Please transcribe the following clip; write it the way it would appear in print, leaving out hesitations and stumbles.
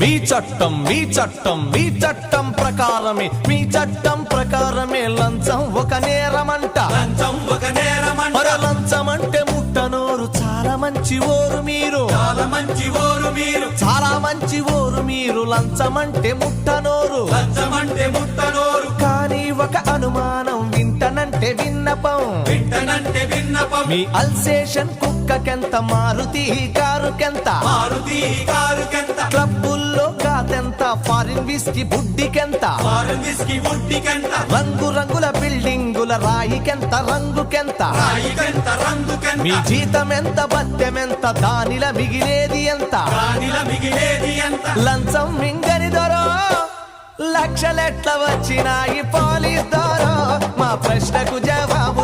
మీ చట్టం మీ చట్టం మీ చట్టం ప్రకారమే మీ చట్టం ప్రకారమే లంచం ఒక నేరమంట లంచం ఒక నేరమంట మరో లంచం అంటే ముట్టనోరు చాలా మంచి ఓరు మీరు చాలా మంచి ఓరు మీరు చాలా మంచి ఓరు మీరు లంచం అంటే ముట్టనోరు లంచం అంటే ముట్టనోరు కానీ ఒక అనుమానం వింటనంటే విన్నపం వింటనంటే విన్నపం మీ అల్సేషన్ కుక్కకెంత మారుతి కారుకెంత మారుతి కారుకెంత క్లబ్బుల్లో కాదెంత ఫారిన్ విస్కీ బుడ్డికెంత ఫారెన్ విస్కీ బుట్టికెంత రంగు రంగుల బిల్డింగుల రాయికెంత రంగుకెంత రాయికెంత రంగుకెంత మీ జీతం ఎంత బత్తెమెంత దానిల మిగిలేది ఎంత రాణిల మిగిలేది ఎంత లంచం మింగని దొరో లక్షలెట్ల వచ్చినాయి పోలీస్ దొరో మా ప్రశ్నకు జవాబు